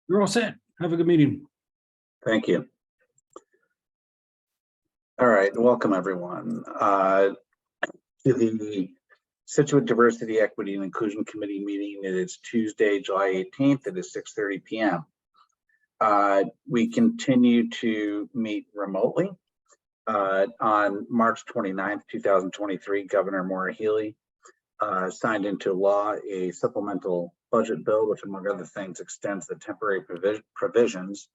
You're all set. Have a good meeting. Thank you. All right, welcome everyone to the Scituate Diversity, Equity, and Inclusion Committee meeting. It is Tuesday, July 18th. It is 6:30 p.m. We continue to meet remotely. On March 29th, 2023, Governor Maura Healey signed into law a supplemental budget bill, which among other things extends the temporary provisions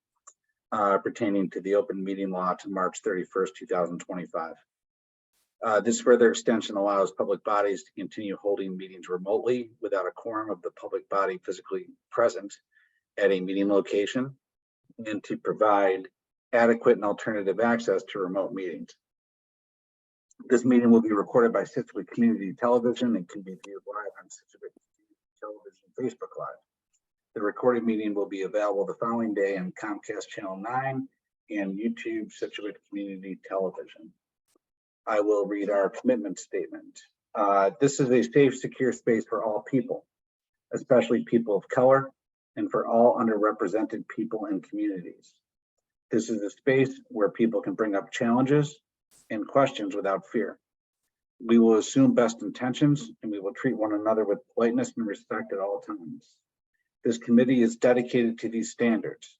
pertaining to the open meeting law to March 31st, 2025. This further extension allows public bodies to continue holding meetings remotely without a quorum of the public body physically present at a meeting location, and to provide adequate and alternative access to remote meetings. This meeting will be recorded by Scituate Community Television and can be viewed live on Scituate Television Facebook Live. The recorded meeting will be available the following day on Comcast Channel 9 and YouTube Scituate Community Television. I will read our commitment statement. This is a safe, secure space for all people, especially people of color, and for all underrepresented people and communities. This is a space where people can bring up challenges and questions without fear. We will assume best intentions, and we will treat one another with politeness and respect at all times. This committee is dedicated to these standards.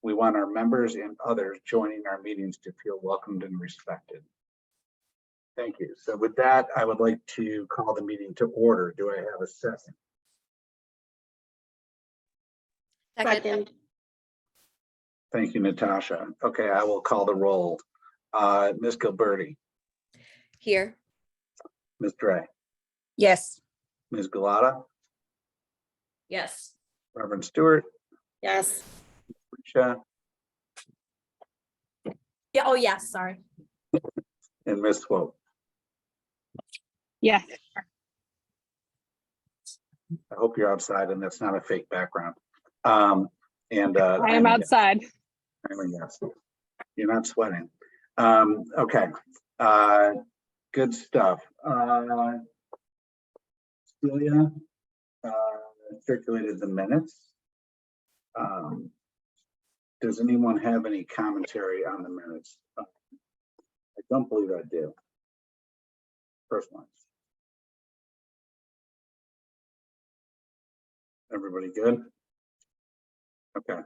We want our members and others joining our meetings to feel welcomed and respected. Thank you. So with that, I would like to call the meeting to order. Do I have a second? Second. Thank you, Natasha. Okay, I will call the roll. Ms. Gilberti. Here. Ms. Dre. Yes. Ms. Galata. Yes. Reverend Stewart. Yes. Risha, Yeah. Oh, yes. Sorry. and Ms. Swope. Yes. I hope you're outside and that's not a fake background. I am outside. I'm a yes. You're not sweating. Okay. Good stuff. Celia circulated the minutes. Does anyone have any commentary on the minutes? I don't believe I do. First one. Everybody good? Okay.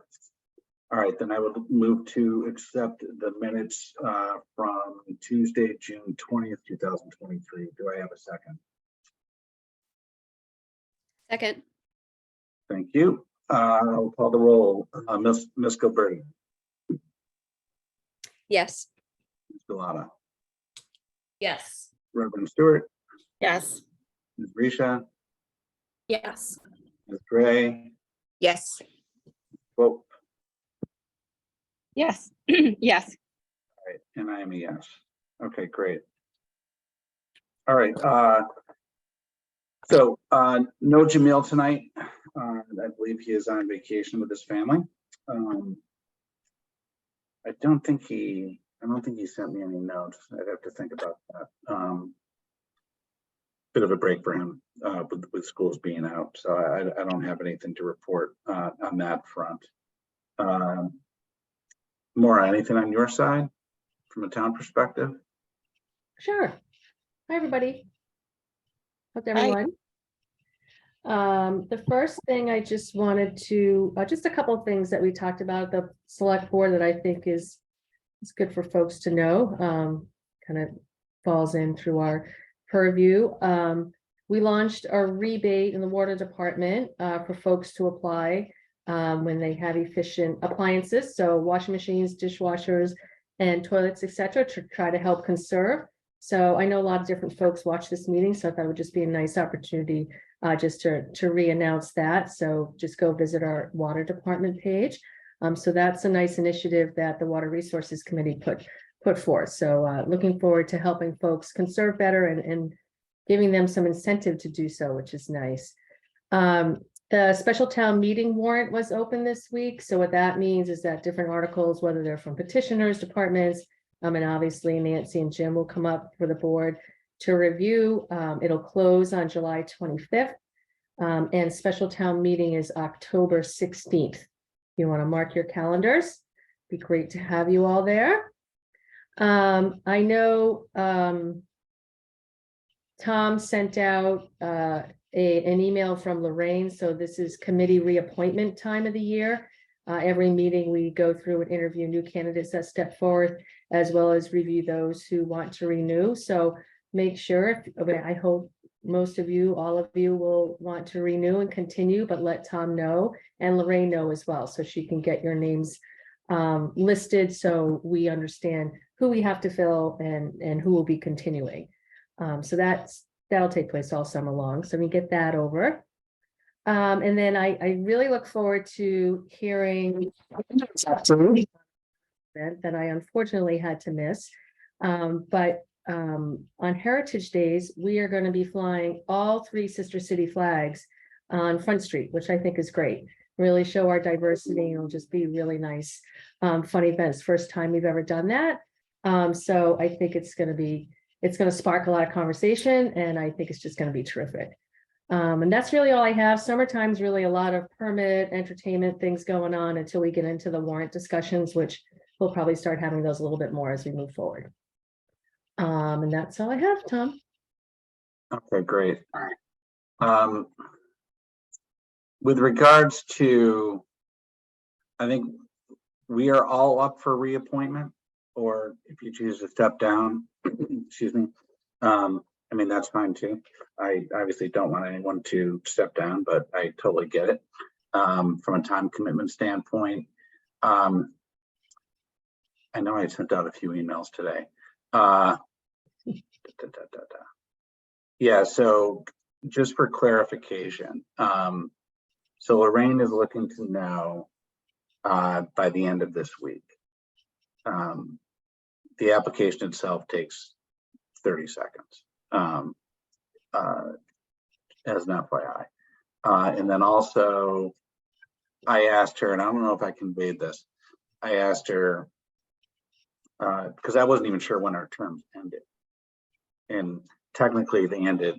All right, then I would move to accept the minutes from Tuesday, June 20th, 2023. Do I have a second? Second. Thank you. I'll call the roll. Ms. Gilberti. Yes. Ms. Galata. Yes. Reverend Stewart. Yes. Ms. Risha. Yes. Ms. Gray. Yes. Vote. Yes. Yes. All right, and I am a yes. Okay, great. All right. So no Jamil tonight. I believe he is on vacation with his family. I don't think he sent me any notes. I'd have to think about that. Bit of a break for him with schools being out, so I don't have anything to report on that front. Maura, anything on your side from a town perspective? Sure. Hi, everybody. Hope Hi. everyone. The first thing I just wanted to, just a couple of things that we talked about at the select board that I think is good for folks to know, kind of falls in through our purview. We launched a rebate in the water department for folks to apply when they have efficient appliances, so washing machines, dishwashers, and toilets, etc., to try to help conserve. So I know a lot of different folks watch this meeting, so I thought it would just be a nice opportunity just to re-announce that. So just go visit our water department page. So that's a nice initiative that the Water Resources Committee put forth. So looking forward to helping folks conserve better and giving them some incentive to do so, which is nice. The special town meeting warrant was open this week. So what that means is that different articles, whether they're from petitioners, departments, and obviously Nancy and Jim will come up for the board to review. It'll close on July 25th. And special town meeting is October 16th. you want to mark your calendars. Be great to have you all there. I know Tom sent out an email from Lorraine. So this is committee reappointment time of the year. Every meeting we go through and interview new candidates that step forward, as well as review those who want to renew. So make sure, I hope most of you, all of you will want to renew and continue, but let Tom know and Lorraine know as well, so she can get your names listed so we understand who we have to fill and who will be continuing. So that'll take place all summer long. So we get that over. And then I really look forward to hearing that I unfortunately had to miss. But on Heritage Days, we are going to be flying all 3 Sister City flags on Front Street, which I think is great. Really show our diversity. It'll just be really nice, fun events. First time we've ever done that. So I think it's going to spark a lot of conversation, and I think it's just going to be terrific. And that's really all I have. Summertime's really a lot of permit, entertainment things going on until we get into the warrant discussions, which we'll probably start having those a little bit more as we move forward. And that's all I have, Tom. Okay, great. With regards to, I think we are all up for reappointment, or if you choose to step down, excuse me. I mean, that's fine too. I obviously don't want anyone to step down, but I totally get it. From a time commitment standpoint, I know I sent out a few emails today. Yeah, so just for clarification, so Lorraine is looking to know by the end of this week. The application itself takes 30 seconds. As an FYI. And then also I asked her, and I don't know if I conveyed this, I asked her, because I wasn't even sure when our terms ended. And technically they ended,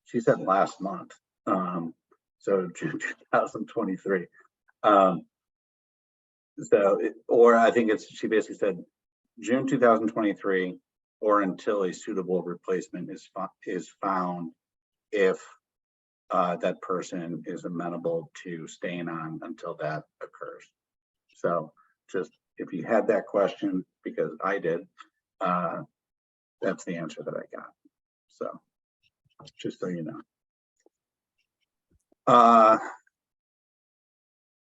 she said last month. So June 2023. Or I think she basically said June 2023, or until a suitable replacement is found, if that person is amenable to staying on until that occurs. So just if you had that question, because I did, that's the answer that I got. So just so you know.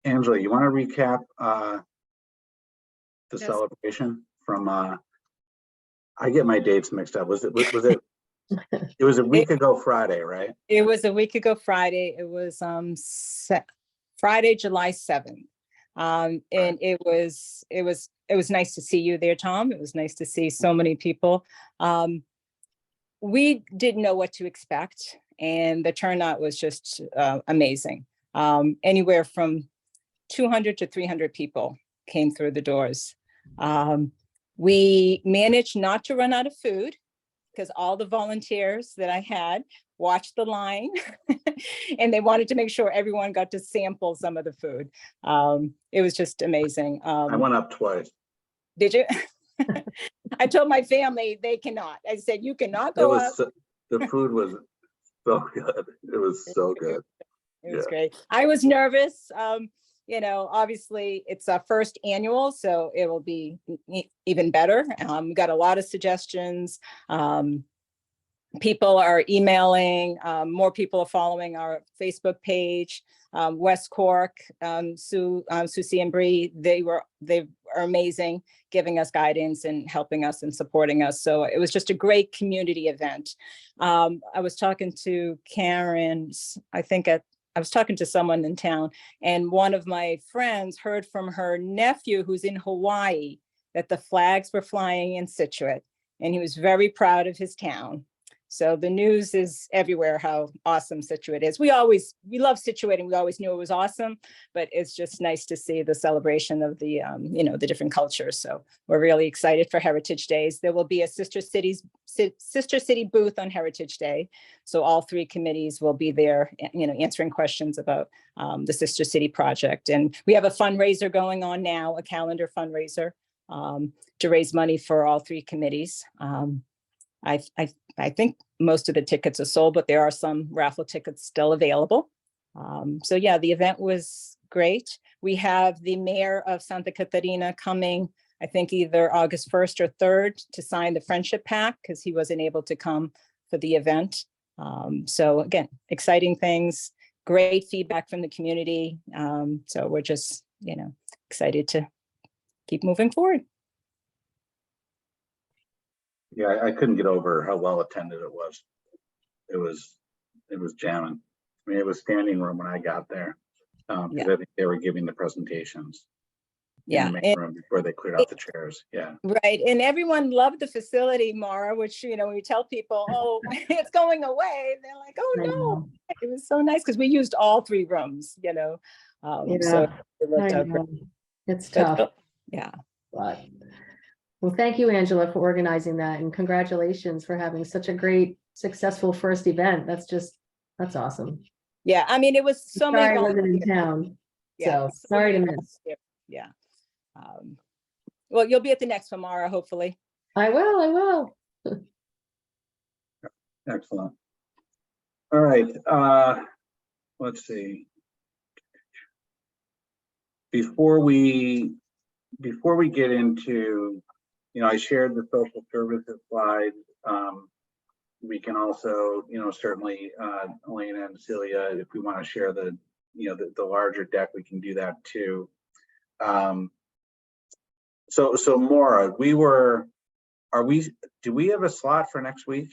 Angela, you want to recap the celebration from I get my dates mixed up. Was it it was a week ago Friday, right? It was a week ago Friday. It was Friday, July 7th. And it was nice to see you there, Tom. It was nice to see so many people. We didn't know what to expect, and the turnout was just amazing. Anywhere from 200 to 300 people came through the doors. We managed not to run out of food, because all the volunteers that I had watched the line and they wanted to make sure everyone got to sample some of the food. It was just amazing. I went up twice. Did you? I told my family they cannot. I said, you cannot go up. The food was so good. It was so good. It was great. I was nervous. You know, obviously it's our first annual, so it will be even better. We got a lot of suggestions. People are emailing, more people are following our Facebook page. West Cork, Susie and Bree, they are amazing, giving us guidance and helping us and supporting us. So it was just a great community event. I was talking to Karen, I was talking to someone in town, and one of my friends heard from her nephew who's in Hawaii that the flags were flying in Scituate, and he was very proud of his town. So the news is everywhere how awesome Scituate is. We love Scituate and we always knew it was awesome, but it's just nice to see the celebration of the, the different cultures. So we're really excited for Heritage Days. There will be a Sister City booth on Heritage Day. So all three committees will be there, answering questions about the Sister City project. And we have a fundraiser going on now, a calendar fundraiser to raise money for all three committees. I think most of the tickets are sold, but there are some raffle tickets still available. So yeah, the event was great. We have the mayor of Santa Catarina coming, I think either August 1st or 3rd to sign the friendship pact because he wasn't able to come for the event. So again, exciting things, great feedback from the community. So we're just, excited to keep moving forward. Yeah, I couldn't get over how well attended it was. It was jamming. I mean, it was standing room when I got there. Because Yeah. I think they were giving the presentations. Yeah. In the main room before they cleared out the chairs. Yeah. Right. And everyone loved the facility, Mara, which, when we tell people, oh, it's going away, they're like, oh, I no, know. it was so nice because we used all three rooms, So it worked I out great. know. It's But, tough, yeah. but, well, thank you, Angela, for organizing that, and congratulations for having such a great, successful first event. That's awesome. Yeah. I mean, it was so many Sorry I wasn't in volunteers. town, Yeah. so sorry to many miss. volunteers. Yeah. Well, you'll be at the next one, Mara, hopefully. I will. Excellent. All right. Let's see. Before we get into, I shared the social services slide. We can also, certainly, Elena and Celia, if we want to share the larger deck, we can do that too. So Maura, do we have a slot for next week?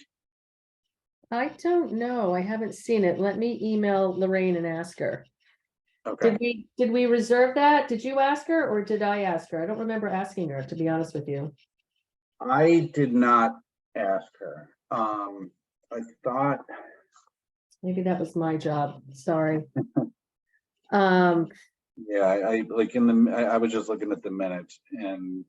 I don't know. I haven't seen it. Let me email Lorraine and ask her. Okay. Did we reserve that? Did you ask her or did I ask her? I don't remember asking her, to be honest with you. I did not ask her. I thought Maybe that was my job. Sorry. yeah, I was just looking at the minutes and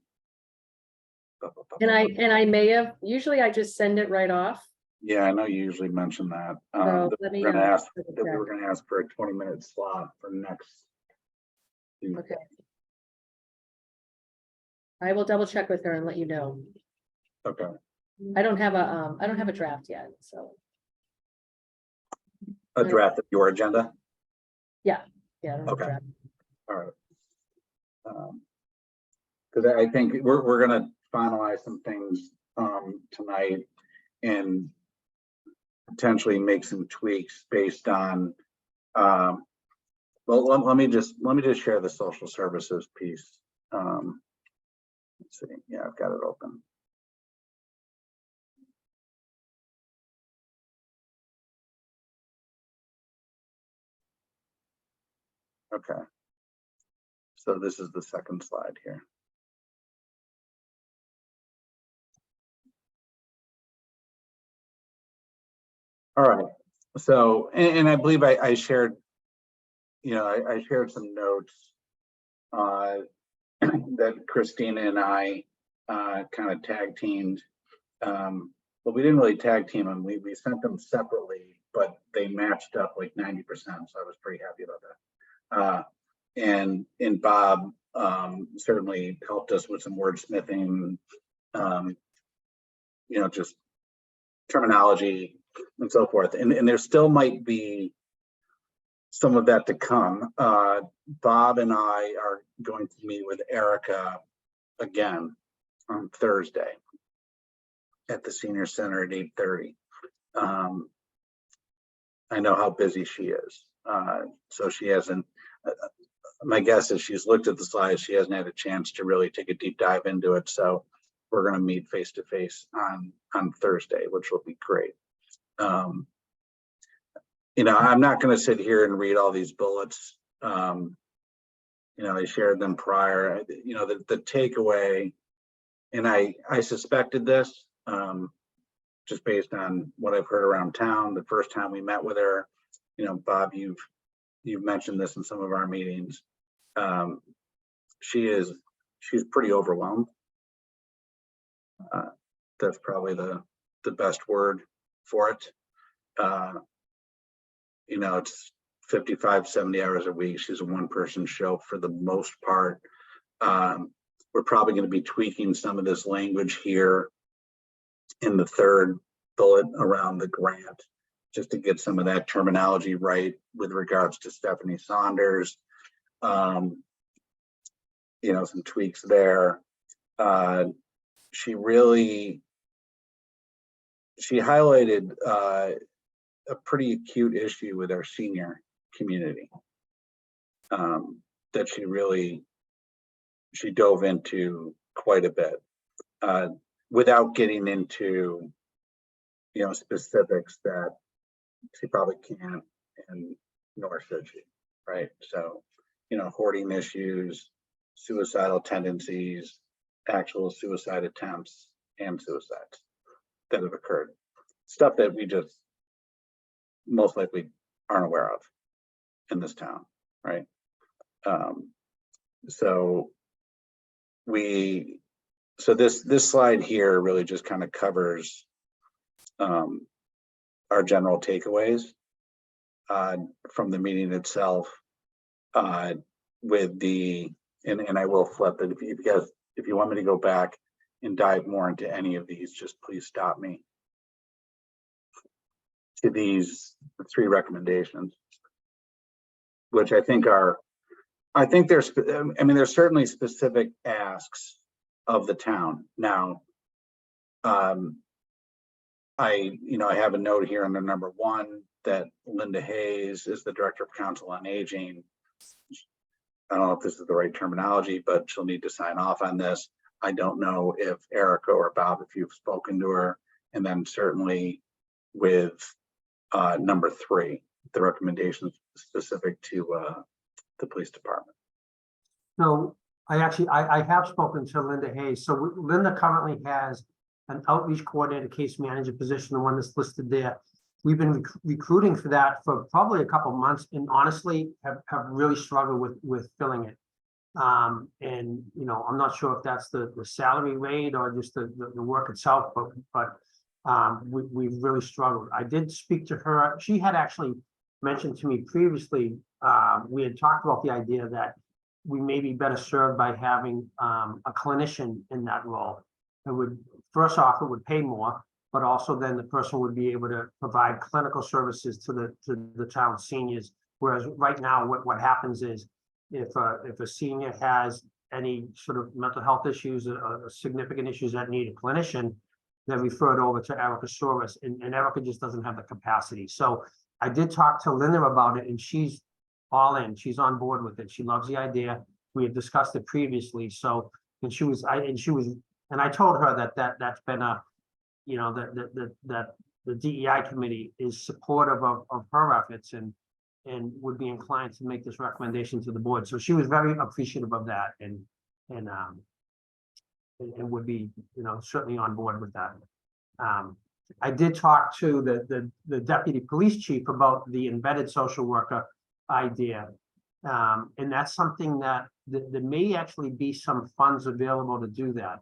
I may have, usually I just send it right off. yeah, I know you usually mention that. So That let we me, were gonna ask double that we check. were gonna ask for a 20-minute slot for next Tuesday. Okay. I will double check with her and let you know. Okay. I don't have a draft yet, so. A draft of your agenda? Yeah, I don't have a Okay. draft. All right. Because I think we're gonna finalize some things tonight and potentially make some tweaks based on well, let me just share the social services piece. Let's see. Yeah, I've got it open. Okay. So this is the second slide here. All right. So, and I believe I shared, I shared some notes that Christina and I kind of tag teamed. But we didn't really tag team them. We sent them separately, but they matched up like 90%. So I was pretty happy about that. And Bob certainly helped us with some wordsmithing, just terminology and so forth. And there still might be some of that to come. Bob and I are going to meet with Erica again on Thursday at the senior center at 8:30. I know how busy she is. So she hasn't, my guess is she's looked at the slides. She hasn't had a chance to really take a deep dive into it. So we're going to meet face to face on Thursday, which will be great. I'm not going to sit here and read all these bullets. I shared them prior. The takeaway, and I suspected this, just based on what I've heard around town, the first time we met with her, you know, Bob, you've mentioned this in some of our meetings. She's pretty overwhelmed. That's probably the best word for it. You know, it's 55, 70 hours a week. She's a one-person show for the most part. We're probably going to be tweaking some of this language here in the third bullet around the grant, just to get some of that terminology right with regards to Stephanie Saunders. You know, some tweaks there. She highlighted a pretty acute issue with our senior community that she dove into quite a bit without getting into, you know, specifics that she probably can't, and nor should she, right? So, you know, hoarding issues, suicidal tendencies, actual suicide attempts, and suicides that have occurred. Stuff that we just most likely aren't aware of in this town, right? So this slide here really just kind of covers our general takeaways from the meeting itself, with the, and I will flip it if you want me to go back and dive more into any of these, just please stop me. To these 3 recommendations, which I think there's certainly specific asks of the town. Now, I have a note here under number 1 that Linda Hayes is the Director of Council on Aging. I don't know if this is the right terminology, but she'll need to sign off on this. I don't know if Erica or Bob, if you've spoken to her, and then certainly with number 3, the recommendations specific to the police department. So I have spoken to Linda Hayes. So Linda currently has an outreach coordinator, case manager position, the one that's listed there. We've been recruiting for that for probably a couple of months, and honestly have really struggled with filling it. And you know, I'm not sure if that's the salary rate or just the work itself, but we've really struggled. I did speak to her. She had actually mentioned to me previously, we had talked about the idea that we may be better served by having a clinician in that role. It would, first off, it would pay more, but also then the person would be able to provide clinical services to the town seniors. Whereas right now, what happens is if a senior has any sort of mental health issues or significant issues that need a clinician, they're referred over to Erica Soros, and Erica just doesn't have the capacity. So I did talk to Linda about it, and she's all in. She's on board with it. She loves the idea. We had discussed it previously. So, and I told her that's been a, you know, that the DEI committee is supportive of her efforts and would be inclined to make this recommendation to the board. So she was very appreciative of that and would be, you know, certainly on board with that. I did talk to the deputy police chief about the embedded social worker idea. And that's something that there may actually be some funds available to do that.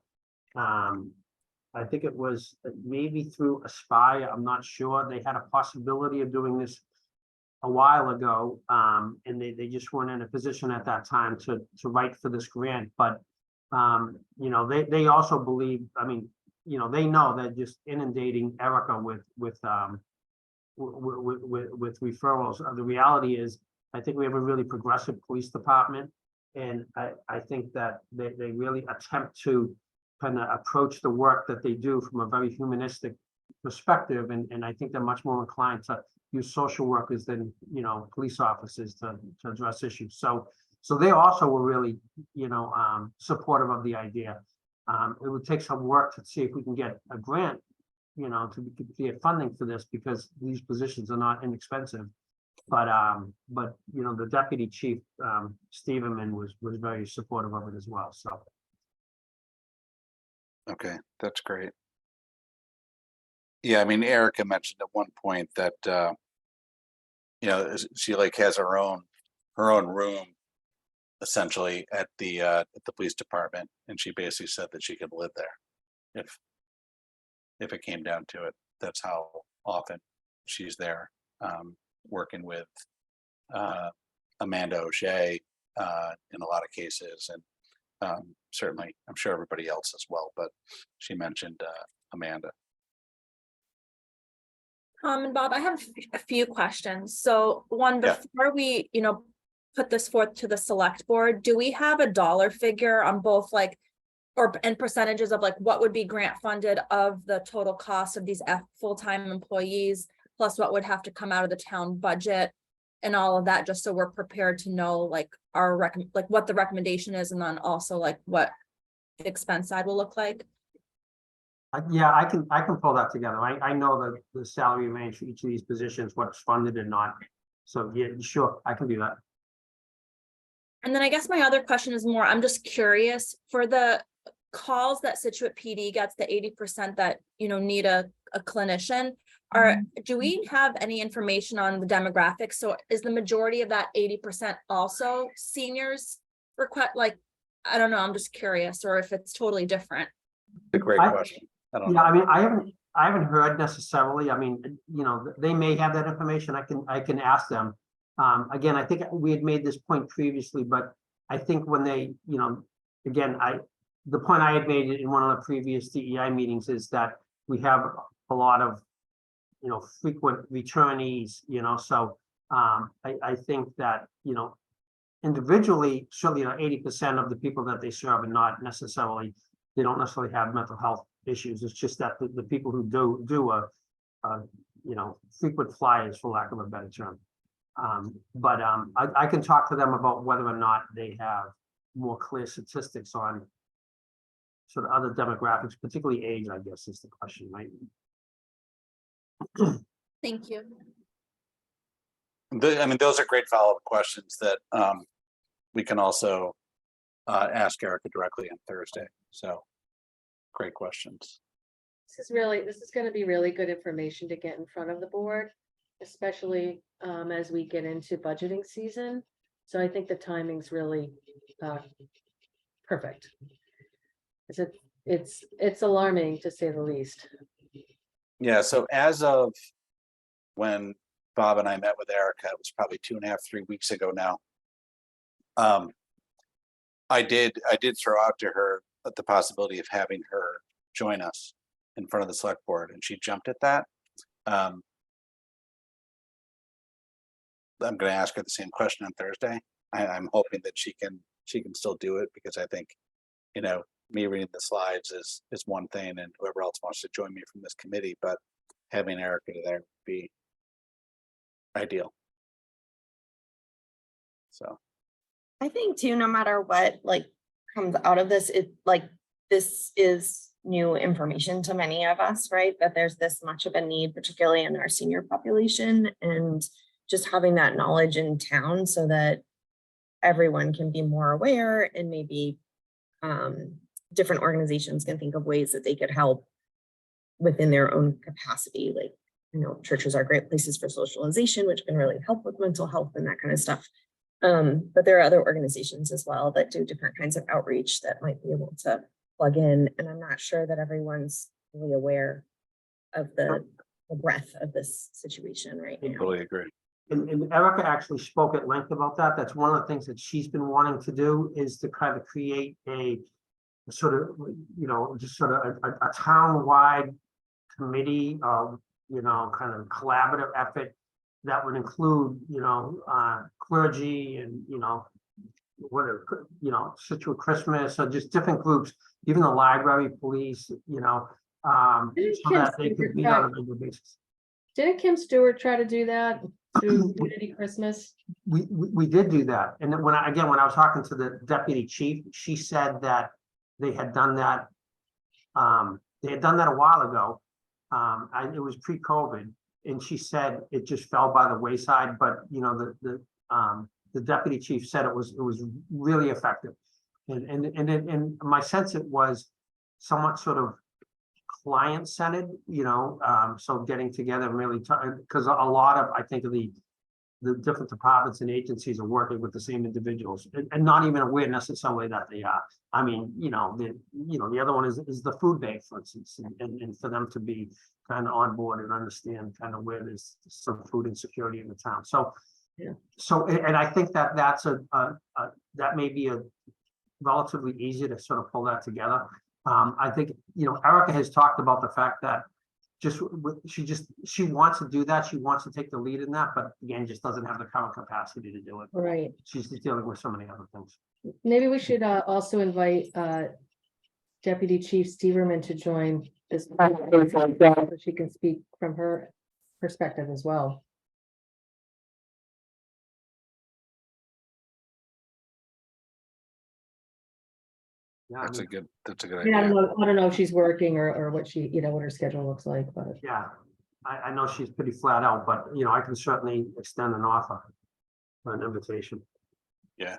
I think it was maybe through Aspire. I'm not sure. They had a possibility of doing this a while ago, and they just weren't in a position at that time to write for this grant. But you know, they also believe, I mean, you know, they know that just inundating Erica with referrals. The reality is, I think we have a really progressive police department, and I think that they really attempt to kind of approach the work that they do from a very humanistic perspective, and I think they're much more inclined to use social workers than, you know, police officers to address issues. So they also were really, you know, supportive of the idea. It would take some work to see if we can get a grant, you know, to get funding for this, because these positions are not inexpensive. But you know, the deputy chief, Stevenman, was very supportive of it as well. So. Okay, that's great. Yeah, I mean, Erica mentioned at one point that, you know, she like has her own room essentially at the police department, and she basically said that she could live there if it came down to it. That's how often she's there, working with Amanda O'Shea in a lot of cases, and certainly I'm sure everybody else as well, but she mentioned Amanda. And Bob, I have a few questions. So one, Yeah. before we, put this forth to the select board, do we have a dollar figure on both like, and percentages of like what would be grant funded of the total cost of these full-time employees, plus what would have to come out of the town budget and all of that, just so we're prepared to know like like what the recommendation is, and then also like what the expense side will look like? Yeah, I can pull that together. I know the salary range for each of these positions, what's funded and not. So yeah, sure, I can do that. And then I guess my other question is more, I'm just curious, for the calls that Scituate PD gets, the 80% that, need a clinician, do we have any information on the demographics? So is the majority of that 80% also seniors request? Like, I don't know, I'm just curious, or if it's totally different. A great question. I don't know. I mean, I haven't heard necessarily. I mean, they may have that information. I can ask them. Again, I think we had made this point previously, but I think when they, again, the point I had made in one of the previous DEI meetings is that we have a lot of, frequent returnees, so I think that, individually, surely, 80% of the people that they serve are not necessarily, they don't necessarily have mental health issues. It's just that the people who do frequent flyers, for lack of a better term. I can talk to them about whether or not they have more clear statistics on sort of other demographics, particularly age, I guess is the question, right? Thank you. I mean, those are great follow-up questions that we can also ask Erica directly on Thursday. So great questions. This is going to be really good information to get in front of the board, especially as we get into budgeting season. So I think the timing's really perfect. It's alarming, to say the least. Yeah, so as of when Bob and I met with Erica, it was probably 2.5, 3 weeks ago now. I did throw out to her the possibility of having her join us in front of the select board, and she jumped at that. I'm going to ask her the same question on Thursday. I'm hoping that she can still do it, because I think, me reading the slides is one thing, and whoever else wants to join me from this committee, but having Erica there would be ideal. So I think too, no matter what comes out of this, this is new information to many of us, right? That there's this much of a need, particularly in our senior population, and just having that knowledge in town so that everyone can be more aware, and maybe different organizations can think of ways that they could help within their own capacity. Like, churches are great places for socialization, which can really help with mental health and that kind of stuff. But there are other organizations as well that do different kinds of outreach that might be able to plug in. And I'm not sure that everyone's really aware of the breadth of this situation right now. I totally agree. And Erica actually spoke at length about that. That's one of the things that she's been wanting to do, is to kind of create a sort of, just sort of a town-wide committee of, kind of collaborative effort that would include, clergy and, Scituate Christmas, or just different groups, even the library, police, so that they could meet on a regular basis. Didn't Kim Stewart try to do that through Community Christmas? We did do that. And then when I was talking to the deputy chief, she said that they had done that. They had done that a while ago. It was pre-COVID, and she said it just fell by the wayside. But the deputy chief said it was really effective, and my sense it was somewhat sort of client-centered, so getting together and really, because a lot of, I think of the different departments and agencies are working with the same individuals and not even aware necessarily that they are. I mean, the other one is the food bank, for instance, and for them to be kind of on board and understand kind of where there's some food insecurity in the town. So, Yeah. And I think that that's that may be a relatively easy to sort of pull that together. I think, Erica has talked about the fact that she wants to do that. She wants to take the lead in that, but again, just doesn't have the current capacity to do it. Right. She's dealing with so many other things. Maybe we should also invite Deputy Chief Steverman to join this, so she can speak from her perspective as well. Yeah, That's a good I mean, idea. I don't know if she's working or what she, what her schedule looks like, but yeah. I know she's pretty flat out, but I can certainly extend an offer or an invitation. Yeah,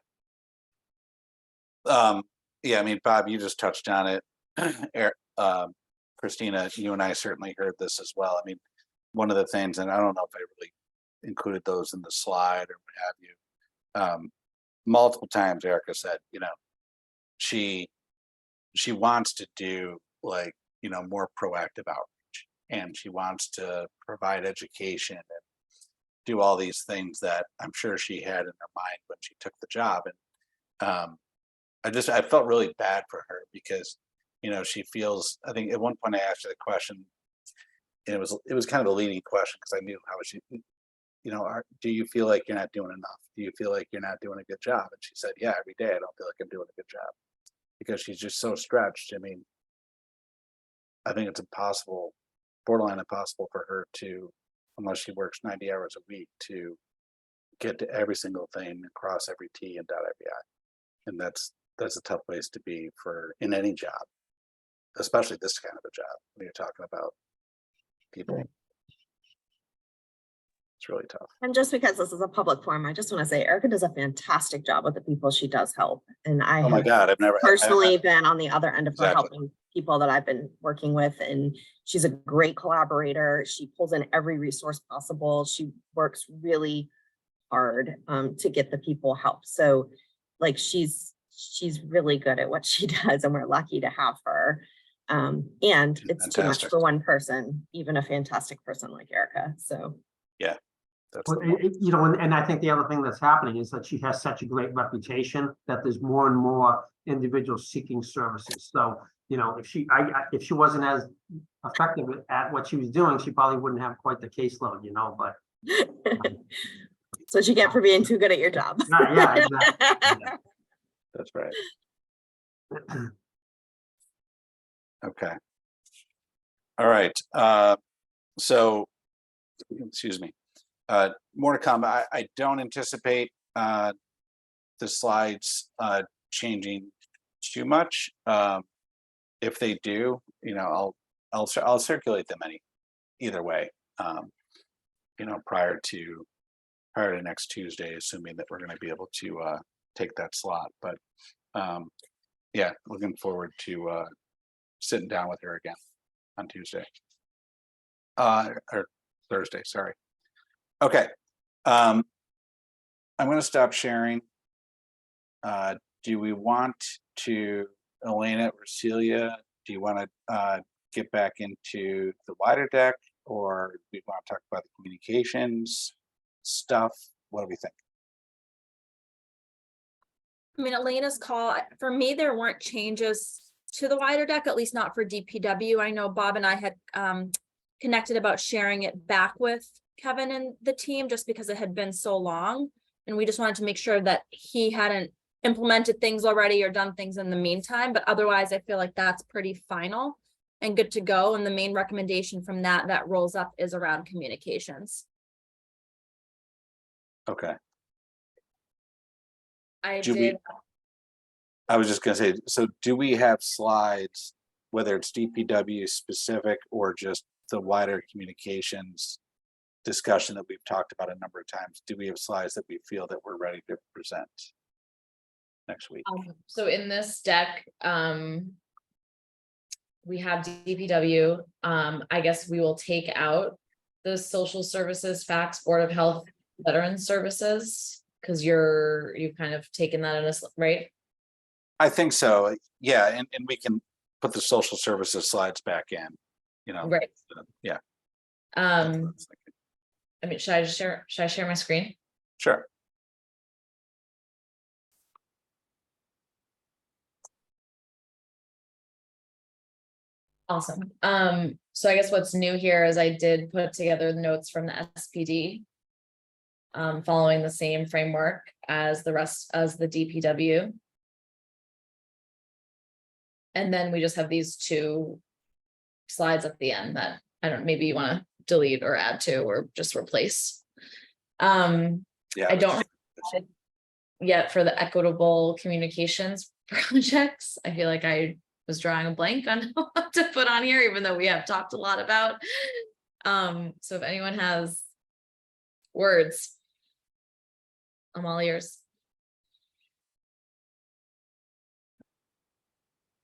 I mean, Bob, you just touched on it. Christina, you and I certainly heard this as well. I mean, one of the things, and I don't know if I really included those in the slide or what have you. Multiple times, Erica said, she wants to do more proactive outreach, and she wants to provide education and do all these things that I'm sure she had in her mind when she took the job. And I felt really bad for her because, she feels, I think at one point I asked her the question, and it was kind of a leading question because I knew how she, do you feel like you're not doing enough? Do you feel like you're not doing a good job? And she said, yeah, every day I don't feel like I'm doing a good job, because she's just so stretched. I mean, I think it's borderline impossible for her to, unless she works 90 hours a week, to get to every single thing and cross every T and dot every I. And that's a tough place to be in any job, especially this kind of a job when you're talking about people. Right. It's really tough. And just because this is a public forum, I just want to say Erica does a fantastic job with the people she does help. And I Oh my God, I've never personally been on the other end of her Exactly. helping people that I've been working with. And she's a great collaborator. She pulls in every resource possible. She works really hard to get the people help. So she's really good at what she does, and we're lucky to have her. And it's too much Fantastic. for one person, even a fantastic person like Erica. So That's Well, and I think the other thing that's happening is that she has such a great reputation that there's more and more individuals seeking services. So, if she wasn't as effective at what she was doing, she probably wouldn't have quite the caseload, but. that's what you get for being too good at your job. Yeah, exactly. That's right. Okay. All right. So, excuse me. More to come. I don't anticipate the slides changing too much. If they do, I'll circulate them either way. Prior to next Tuesday, assuming that we're going to be able to take that slot. But yeah, looking forward to sitting down with her again on Tuesday or Thursday. Sorry. Okay. I'm going to stop sharing. Do we want to, Elena or Celia, do you want to get back into the wider deck, or do we want to talk about the communications stuff? What do we think? I mean, Elena's call, for me, there weren't changes to the wider deck, at least not for DPW. I know Bob and I had connected about sharing it back with Kevin and the team, just because it had been so long. And we just wanted to make sure that he hadn't implemented things already or done things in the meantime. But otherwise, I feel like that's pretty final and good to go. And the main recommendation from that rolls up is around communications. Okay. I was just gonna say, so do we have slides, whether it's DPW specific or just the wider communications discussion that we've talked about a number of times? Do we have slides that we feel that we're ready to present next week? So in this deck, we have DPW. I guess we will take out the social services, facts, Board of Health, Veteran Services, because you've kind of taken that in a, right? I think so. Yeah, and we can put the social services slides back in, you know. Right. Yeah. That's what I was thinking. I mean, should I share my screen? Sure. Awesome. So I guess what's new here is I did put together the notes from the SPD. Following the same framework as the rest, as the DPW. And then we just have these two slides at the end that I don't, maybe you want to delete or add to, or just replace. Yeah. I don't have it yet for the equitable communications projects. I feel like I was drawing a blank on what to put on here, even though we have talked a lot about. So if anyone has words, I'm all ears.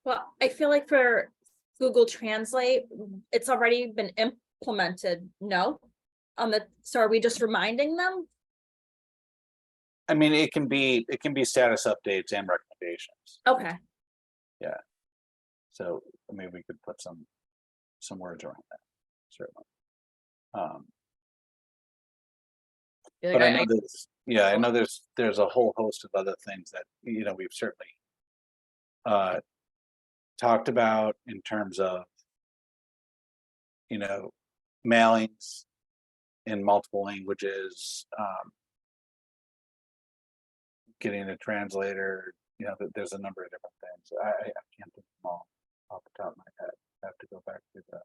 Well, I feel like for Google Translate, it's already been implemented, no? So are we just reminding them? I mean, it can be status updates and recommendations. Okay, So I mean, we could put some words around that, certainly. Feel But like I know there's, yeah, I know there's a whole host of other things that, you know, we've certainly talked about in terms of, you know, mailings in multiple languages, getting a translator, you know, there's a number of different things. I can't think of them all off the top of my head. I have to go back to that.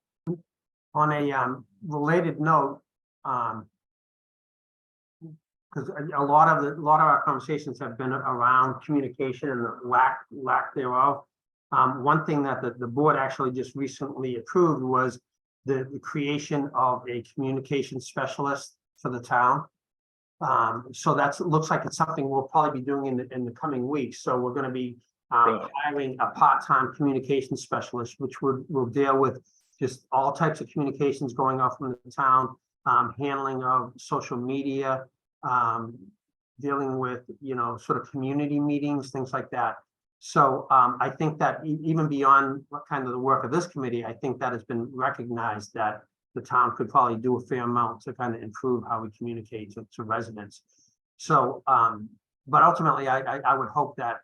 On a related note, because a lot of our conversations have been around communication and the lack thereof. One thing that the board actually just recently approved was the creation of a communication specialist for the town. So looks like it's something we'll probably be doing in the coming weeks. So we're going to be hiring a part-time communication specialist, which will deal with just all types of communications going off from the town, handling of social media, dealing with, you know, sort of community meetings, things like that. So I think that even beyond what kind of the work of this committee, I think that has been recognized that the town could probably do a fair amount to kind of improve how we communicate to residents. So, but ultimately, I would hope that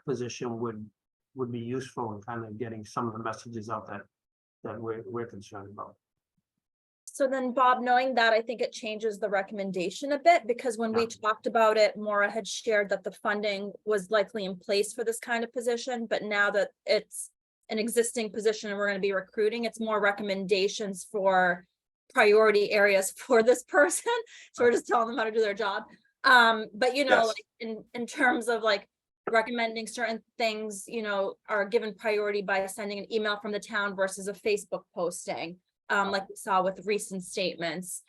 position would be useful in kind of getting some of the messages out that we're concerned about. so then Bob, knowing that, I think it changes the recommendation a bit, because when we talked about it, Maura had shared that the funding was likely in place for this kind of position, but now that it's an existing position and we're going to be recruiting, it's more recommendations for priority areas for this person. So we're just telling them how to do their job. But you know, like in terms of like recommending certain things, you know, are given priority by sending an email from the town versus a Facebook posting, like we saw with recent statements,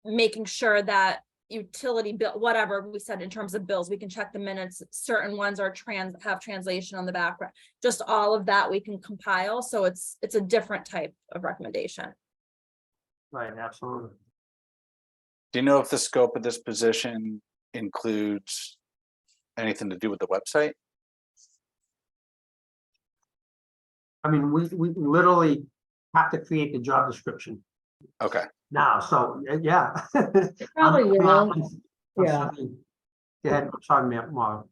making sure that utility bill, whatever we said in terms of bills, we can check the minutes. Certain ones are have translation on the background. Just all of that we can compile. So it's a different type of recommendation. Right, absolutely. Do you know if the scope of this position includes anything to do with the website? I mean, we literally have to create the job description Okay. now, so yeah. Probably will. Yeah. Go ahead, sorry, Mark.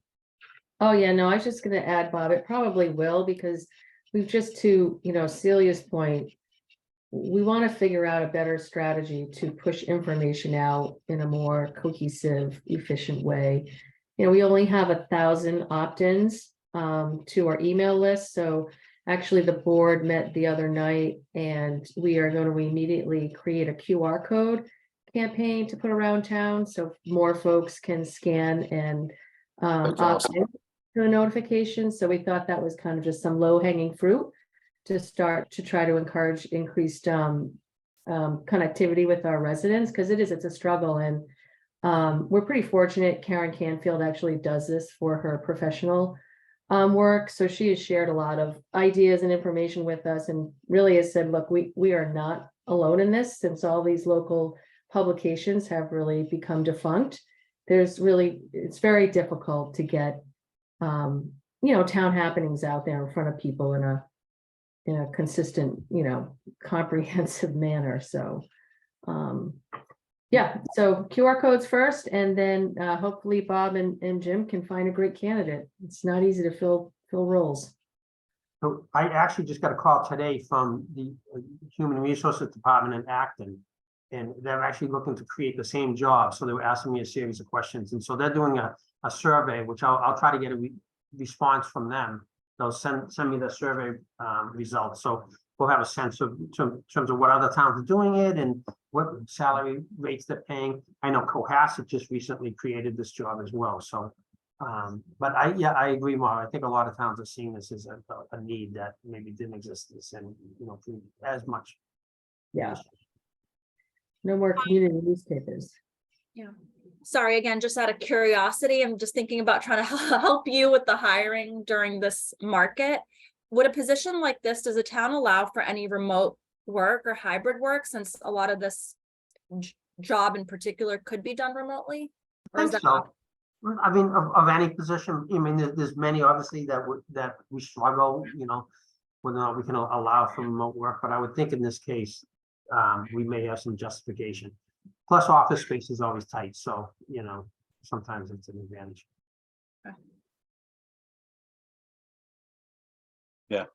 Oh, yeah, no, I was just gonna add, Bob, it probably will, because we've just to, you know, Celia's point, we want to figure out a better strategy to push information out in a more cohesive, efficient way. You know, we only have 1,000 opt-ins to our email list. So actually the board met the other night and we are going to immediately create a QR code campaign to put around town so more folks can scan and opt in to a notification. So we thought that was kind of just some low-hanging fruit to start to try to encourage increased connectivity with our residents, because it's a struggle. And we're pretty fortunate. Karen Canfield actually does this for her professional work. So she has shared a lot of ideas and information with us and really has said, look, we are not alone in this, since all these local publications have really become defunct. It's very difficult to get, town happenings out there in front of people in a consistent, comprehensive manner. So, yeah, so QR codes first, and then hopefully Bob and Jim can find a great candidate. It's not easy to fill roles. So I actually just got a call today from the Human Resources Department in Acton. And they're actually looking to create the same job. So they were asking me a series of questions. And so they're doing a survey, which I'll try to get a response from them. They'll send me the survey results. So we'll have a sense of in terms of what other towns are doing it and what salary rates they're paying. I know Cohasset just recently created this job as well. So, but I agree, Mark. I think a lot of towns are seeing this as a need that maybe didn't exist and as much. Yeah. No more community newspapers. Yeah. Sorry, again, just out of curiosity, I'm just thinking about trying to help you with the hiring during this market. Would a position like this, does a town allow for any remote work or hybrid work, since a lot of this job in particular could be done remotely? Or is that So. I mean, of any position, I mean, there's many obviously that we struggle, whether or not we can allow for remote work, but I would think in this case, we may have some justification. Plus, office space is always tight, so sometimes it's an advantage. Yeah.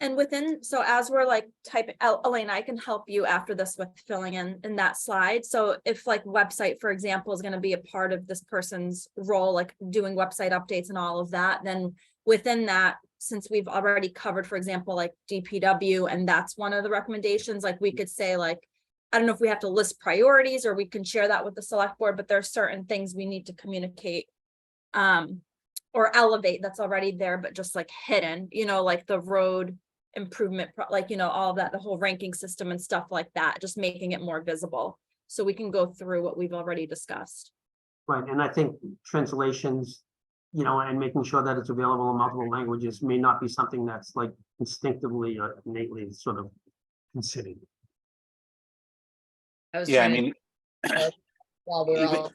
And so as we're like typing, Elena, I can help you after this with filling in that slide. So if like website, for example, is going to be a part of this person's role, like doing website updates and all of that, then within that, since we've already covered, for example, like DPW, and that's one of the recommendations, like we could say, like, I don't know if we have to list priorities or we can share that with the select board, but there are certain things we need to communicate or elevate that's already there, but just like hidden, like the road improvement, like, all of that, the whole ranking system and stuff like that, just making it more visible. So we can go through what we've already discussed. Right, and I think translations, and making sure that it's available in multiple languages may not be something that's like instinctively or innately sort of considered. Yeah, I mean, while we even-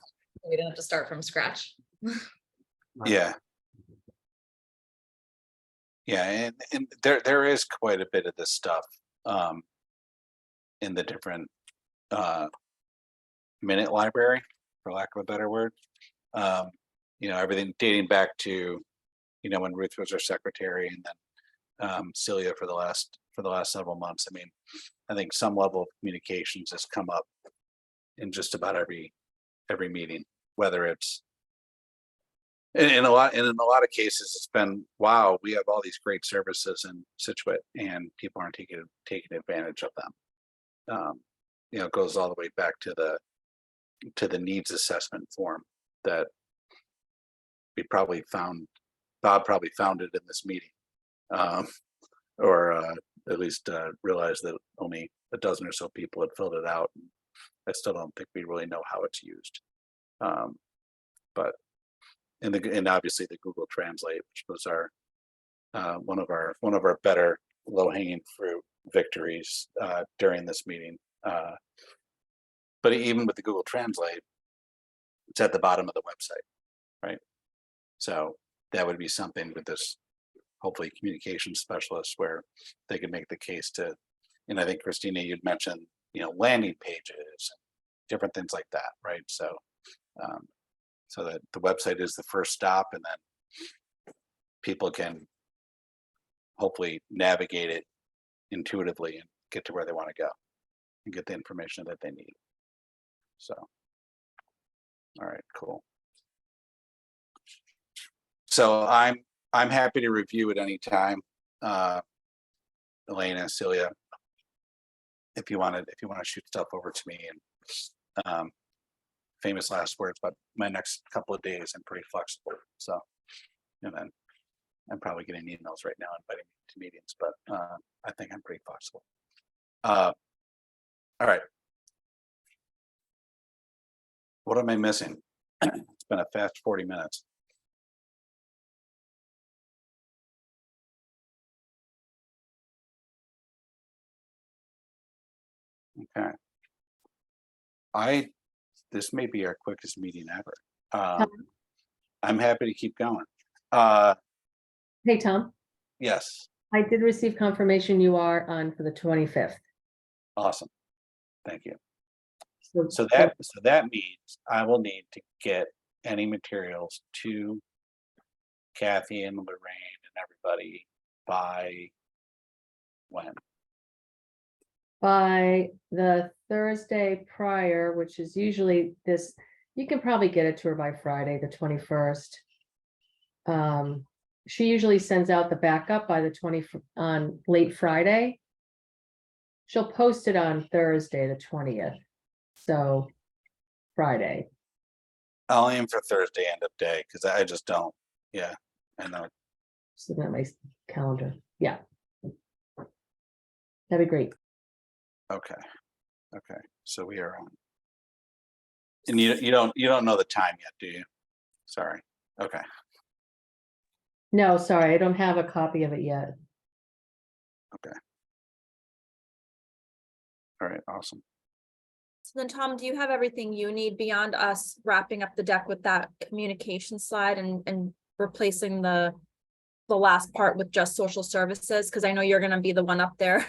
didn't have to start from scratch. yeah. Yeah, and there is quite a bit of this stuff in the different minute library, for lack of a better word. Everything dating back to when Ruth was our secretary, and then Celia for the last several months. I mean, I think some level of communications has come up in just about every meeting, whether it's in a lot of cases it's been, wow, we have all these great services in Scituate and people aren't taking advantage of them. It goes all the way back to the needs assessment form that Bob probably found it in this meeting, or at least realized that only a dozen or so people had filled it out. I still don't think we really know how it's used, but and obviously the Google Translate, which was our one of our better low-hanging fruit victories during this meeting. But even with the Google Translate, it's at the bottom of the website, right? So that would be something with this, hopefully, communication specialist, where they could make the case to, and I think Christina, you'd mentioned, landing pages, and different things like that, right? So, so that the website is the first stop, and then people can hopefully navigate it intuitively and get to where they want to go and get the information that they need. So, all right, cool. So I'm happy to review at any time, Elena, Celia, if you want to shoot stuff over to me. And famous last words, but my next couple of days I'm pretty flexible. So, and then I'm probably getting emails right now inviting me to meetings, but I think I'm pretty flexible. All right. What am I missing? It's been a fast 40 minutes. Okay. This may be our quickest meeting ever. I'm happy to keep going. Hey, Tom, Yes, I did receive confirmation you are on for the 25th. awesome. Thank you. So that means I will need to get any materials to Kathy and Lorraine and everybody by when? By the Thursday prior, which is usually this, you can probably get it to her by Friday, the 21st. She usually sends out the backup by the 20 on late Friday. She'll post it on Thursday, the 20th. So Friday. I'll aim for Thursday end of day because I just don't. Yeah, I know. Just looking at my calendar. Yeah. That'd be great. Okay. Okay. So we are on. And you don't know the time yet, do you? Sorry. Okay. No, sorry, I don't have a copy of it yet. Okay. All right. Awesome. So then, Tom, do you have everything you need beyond us wrapping up the deck with that communication slide and replacing the last part with just social services? Because I know you're gonna be the one up there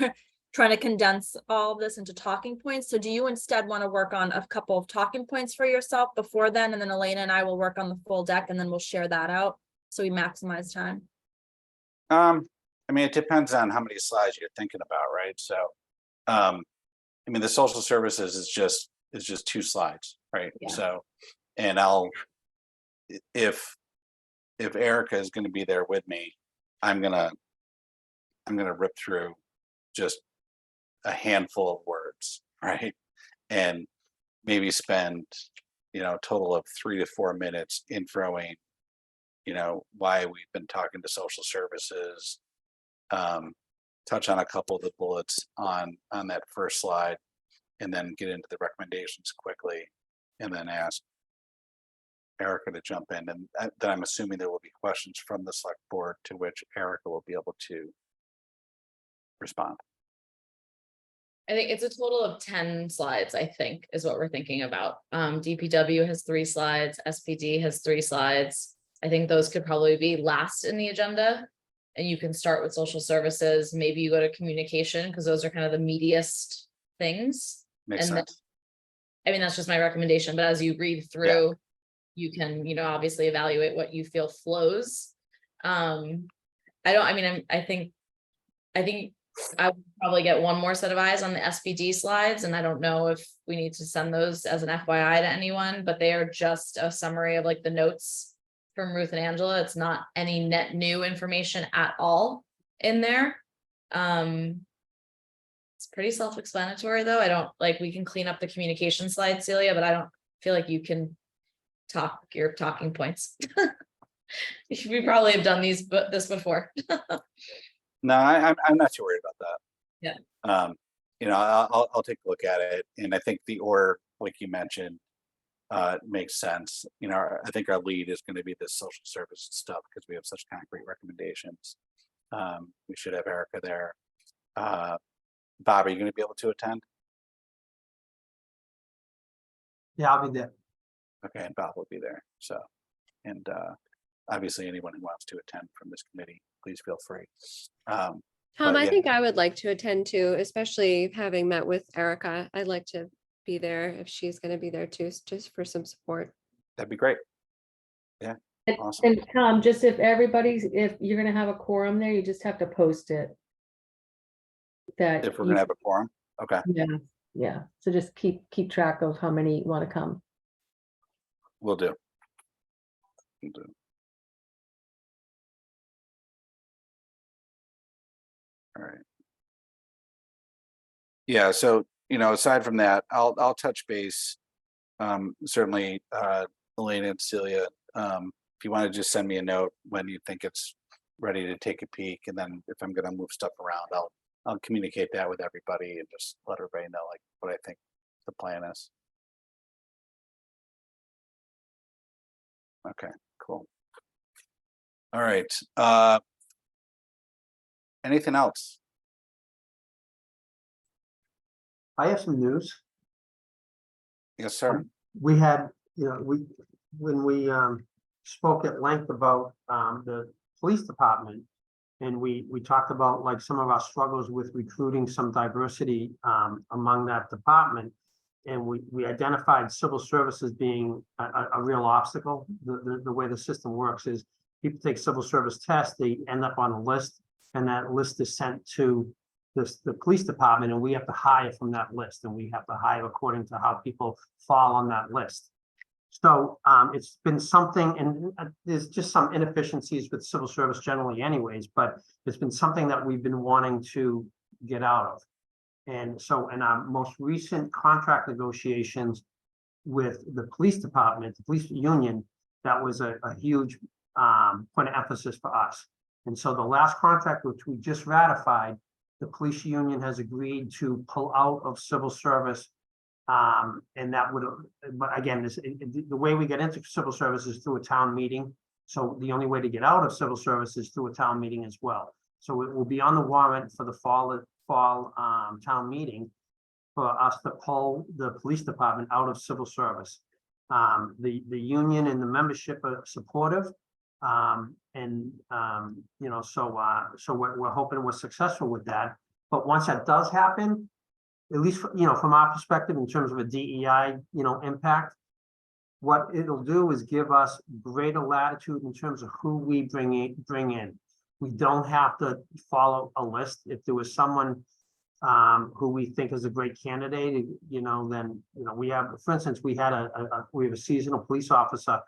trying to condense all of this into talking points. So do you instead want to work on a couple of talking points for yourself before then? And then Elena and I will work on the full deck and then we'll share that out so we maximize time. I mean, it depends on how many slides you're thinking about, right? So, I mean, the social services is just 2 slides, right? Yeah. So, and if Erica is going to be there with me, I'm gonna rip through just a handful of words, right? And maybe spend, a total of 3 to 4 minutes introing, why we've been talking to social services, touch on a couple of the bullets on that first slide, and then get into the recommendations quickly, and then ask Erica to jump in. And then I'm assuming there will be questions from the select board to which Erica will be able to respond. I think it's a total of 10 slides, I think, is what we're thinking about. DPW has 3 slides, SPD has 3 slides. I think those could probably be last in the agenda. And you can start with social services, maybe you go to communication, because those are kind of the meatiest things. Makes And sense. I mean, that's just my recommendation, but as you read through, you can, obviously evaluate what you feel flows. I think I would probably get one more set of eyes on the SPD slides, and I don't know if we need to send those as an FYI to anyone, but they are just a summary of like the notes from Ruth and Angela. It's not any net new information at all in there. It's pretty self-explanatory though. I don't we can clean up the communication slide, Celia, but I don't feel like you can talk your talking points. We probably have done this before. No, I'm not too worried about that. Yeah. I'll take a look at it, and I think the order, like you mentioned, makes sense. I think our lead is going to be the social service stuff because we have such concrete recommendations. We should have Erica there. Bob, are you going to be able to attend? Yeah, I'll be there. Okay, and Bob will be there. So, and obviously anyone who wants to attend from this committee, please feel free. Tom, but I yeah. think I would like to attend too, especially having met with Erica. I'd like to be there if she's going to be there too, just for some support. That'd be great. Yeah, And, awesome. and Tom, just if you're gonna have a quorum there, you just have to post it. That If we're gonna have a quorum, okay, yeah. So just keep track of how many want to come. we'll do. All right. Yeah, so aside from that, I'll touch base. Certainly, Elena and Celia, if you want to just send me a note when you think it's ready to take a peek, and then if I'm gonna move stuff around, I'll communicate that with everybody and just let everybody know what I think the plan is. Okay, cool. All right. Anything else? I have some news. Yes, sir. We had, when we spoke at length about the police department, and we talked about like some of our struggles with recruiting some diversity among that department. And we identified civil services being a real obstacle. The way the system works is people take civil service tests, they end up on a list, and that list is sent to the police department, and we have to hire from that list, and we have to hire according to how people fall on that list. So it's been something, and there's just some inefficiencies with civil service generally anyways, but it's been something that we've been wanting to get out of. And so in our most recent contract negotiations with the police department, the police union, that was a huge point of emphasis for us. And so the last contract, which we just ratified, the police union has agreed to pull out of civil service. And that would, but again, the way we get into civil service is through a town meeting. So the only way to get out of civil service is through a town meeting as well. So it will be on the warrant for the fall town meeting for us to pull the police department out of civil service. The union and the membership are supportive. So we're hoping we're successful with that. But once that does happen, at least, from our perspective, in terms of a DEI, impact, what it'll do is give us greater latitude in terms of who we bring in. We don't have to follow a list. If there was someone who we think is a great candidate, then, we have, for instance, we have a seasonal police officer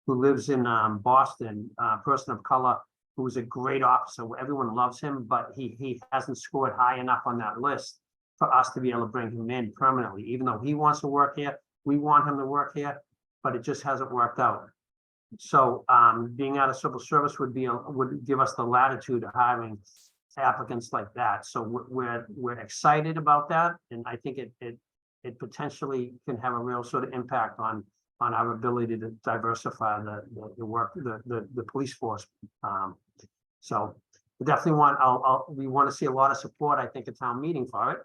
who lives in Boston, a person of color, who is a great officer. Everyone loves him, but he hasn't scored high enough on that list for us to be able to bring him in permanently. Even though he wants to work here, we want him to work here, but it just hasn't worked out. So being out of civil service would give us the latitude of hiring applicants like that. So we're excited about that, and I think it potentially can have a real sort of impact on our ability to diversify the work, the police force. So we definitely we want to see a lot of support, I think, at town meeting for it.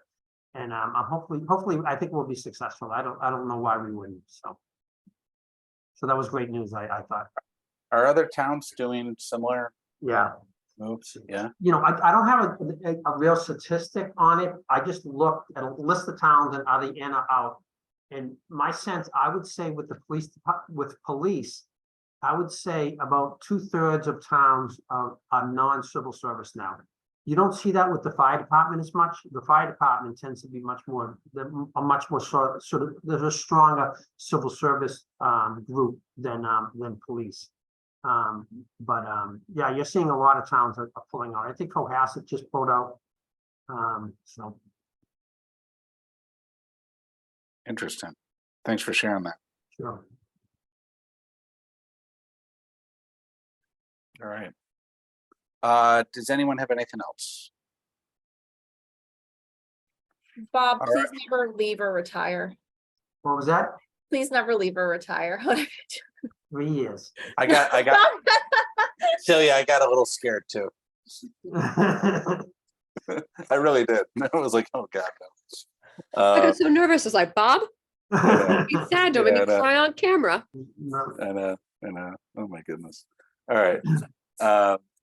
And hopefully, I think we'll be successful. I don't know why we wouldn't. So that was great news. I thought. Are other towns doing similar moves? Yeah. I don't have a real statistic on it. I just looked at a list of towns and are they in or out. And my sense, I would say with police, I would say about 2/3 of towns are non-civil service now. You don't see that with the fire department as much. The fire department tends to be much more sort of, there's a stronger civil service group than police. Yeah, you're seeing a lot of towns are pulling out. I think Cohasset just pulled out. So. Interesting. Thanks for sharing that. Sure. All right. Does anyone have anything else? Bob, All please never leave or retire. What was that? Please never leave or retire. 3 years. I got Celia, I got a little scared too. I really did. I was like, oh God, no. I got so nervous. I was like, Bob, Yeah, it's sad. Don't make me cry on camera. I know. Oh my goodness. All right.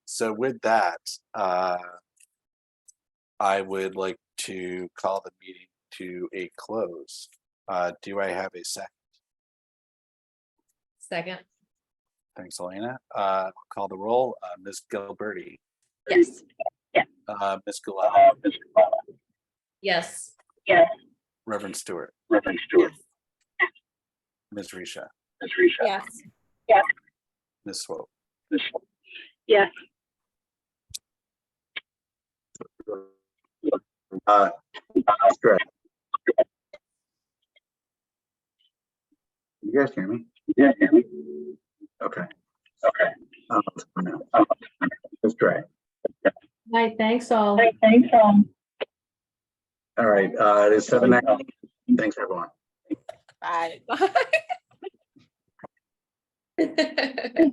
So with that, I would like to call the meeting to a close. Do I have a second? Second. Thanks, Elena. Call the roll. Ms. Gilberti, Yes. Ms. Gulati, Yes. Reverend Stewart, Ms. Risha, Yes. Ms. Swope. Yes. Great. You guys hear me? Okay. That's great. Hi, thanks all. All right. It is 7:19. Thanks, everyone. Bye. Bye.